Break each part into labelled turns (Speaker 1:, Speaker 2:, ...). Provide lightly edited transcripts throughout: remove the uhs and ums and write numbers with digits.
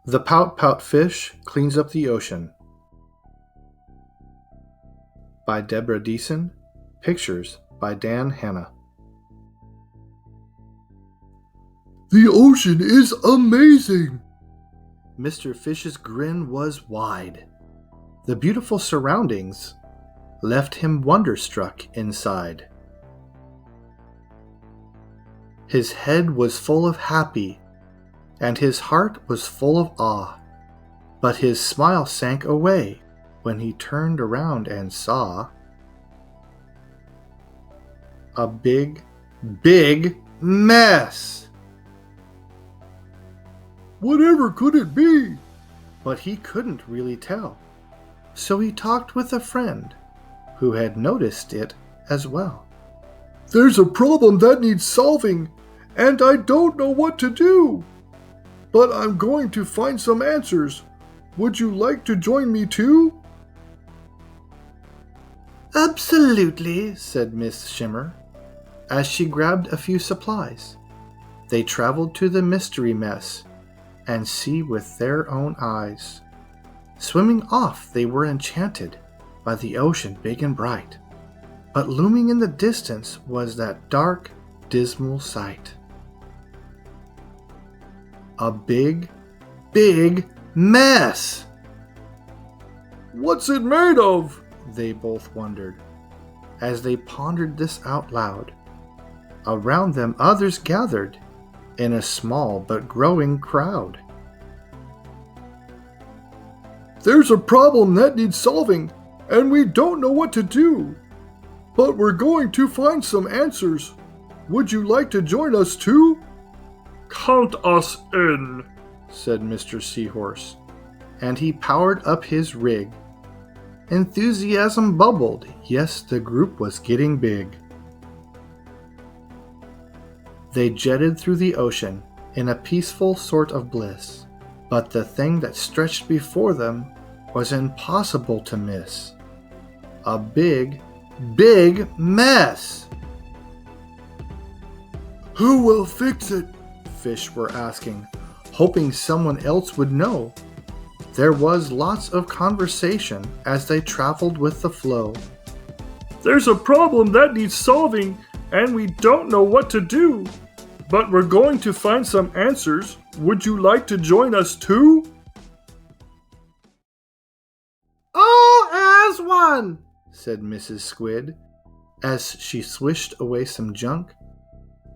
Speaker 1: The Pout-Pout Fish Cleans Up the Ocean by Deborah Diesen. Pictures by Dan Hanna.
Speaker 2: The ocean is amazing!
Speaker 1: Mr. Fish's grin was wide. The beautiful surroundings left him wonderstruck inside. His head was full of happy, and his heart was full of awe, but his smile sank away when he turned around and saw a big, big mess.
Speaker 2: Whatever could it be?
Speaker 1: But he couldn't really tell, so he talked with a friend who had noticed it as well.
Speaker 2: There's a problem that needs solving, and I don't know what to do. But I'm going to find some answers. Would you like to join me too?
Speaker 1: Absolutely, said Miss Shimmer, as she grabbed a few supplies. They traveled to the mystery mess and see with their own eyes. Swimming off, they were enchanted by the ocean big and bright. But looming in the distance was that dark, dismal sight. A big, big mess!
Speaker 2: What's it made of?
Speaker 1: They both wondered, as they pondered this out loud. Around them others gathered in a small but growing crowd.
Speaker 2: There's a problem that needs solving, and we don't know what to do. But we're going to find some answers. Would you like to join us too?
Speaker 3: Count us in,
Speaker 1: said Mr. Seahorse, and he powered up his rig. Enthusiasm bubbled. Yes, the group was getting big. They jetted through the ocean in a peaceful sort of bliss, but the thing that stretched before them was impossible to miss. A big, big mess!
Speaker 2: Who will fix it?
Speaker 1: Fish were asking, hoping someone else would know. There was lots of conversation as they traveled with the flow.
Speaker 3: There's a problem that needs solving, and we don't know what to do. But we're going to find some answers. Would you like to join us too?
Speaker 1: All as one, said Mrs. Squid, as she swished away some junk.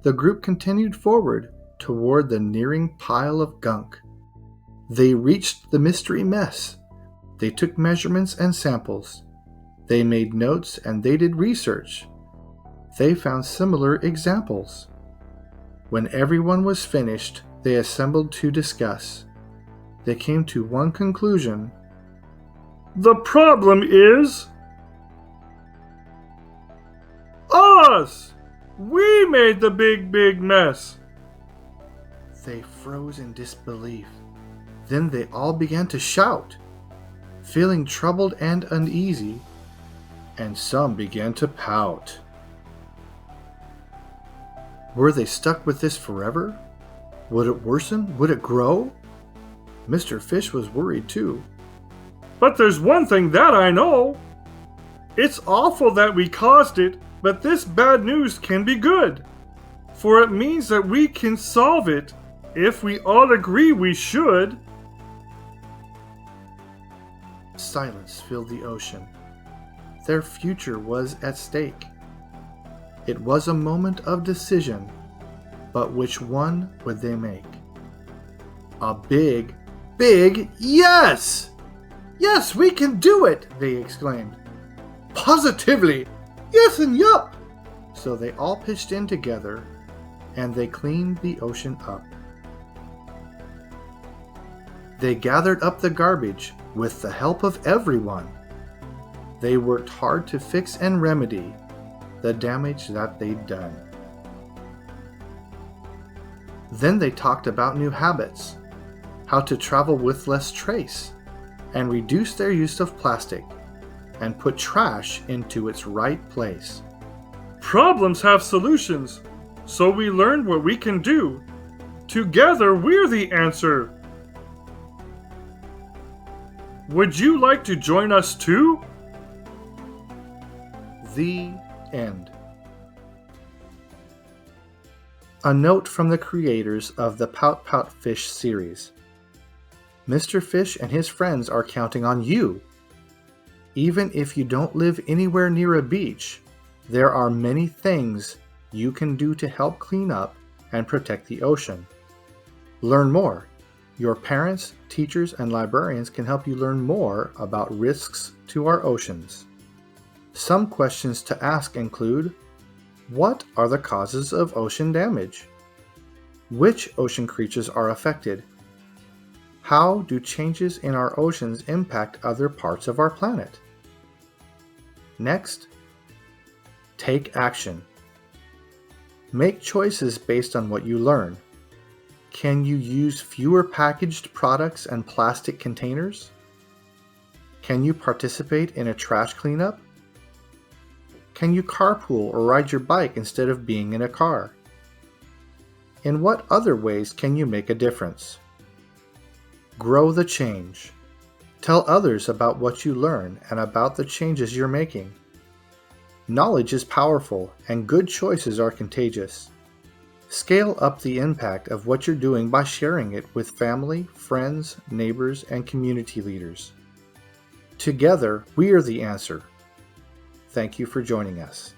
Speaker 1: The group continued forward toward the nearing pile of gunk. They reached the mystery mess. They took measurements and samples. They made notes and they did research. They found similar examples. When everyone was finished, they assembled to discuss. They came to one conclusion.
Speaker 3: The problem is us! We made the big, big mess.
Speaker 1: They froze in disbelief. Then they all began to shout, feeling troubled and uneasy, and some began to pout. Were they stuck with this forever? Would it worsen? Would it grow? Mr. Fish was worried too.
Speaker 3: But there's one thing that I know. It's awful that we caused it, but this bad news can be good. For it means that we can solve it if we all agree we should.
Speaker 1: Silence filled the ocean. Their future was at stake. It was a moment of decision, but which one would they make? A big, big yes! Yes, we can do it, they exclaimed. Positively! Yes and yup! So they all pitched in together, and they cleaned the ocean up. They gathered up the garbage with the help of everyone. They worked hard to fix and remedy the damage that they'd done. Then they talked about new habits, how to travel with less trace, and reduce their use of plastic, and put trash into its right place.
Speaker 3: Problems have solutions, so we learned what we can do. Together, we're the answer. Would you like to join us too?
Speaker 1: The end. A note from the creators of the Pout-Pout Fish series. Mr. Fish and his friends are counting on you. Even if you don't live anywhere near a beach, there are many things you can do to help clean up and protect the ocean. Learn more. Your parents, teachers, and librarians can help you learn more about risks to our oceans. Some questions to ask include: what are the causes of ocean damage? Which ocean creatures are affected? How do changes in our oceans impact other parts of our planet? Next, take action. Make choices based on what you learn. Can you use fewer packaged products and plastic containers? Can you participate in a trash cleanup? Can you carpool or ride your bike instead of being in a car? In what other ways can you make a difference? Grow the change. Tell others about what you learn and about the changes you're making. Knowledge is powerful, and good choices are contagious. Scale up the impact of what you're doing by sharing it with family, friends, neighbors, and community leaders. Together, we are the answer. Thank you for joining us.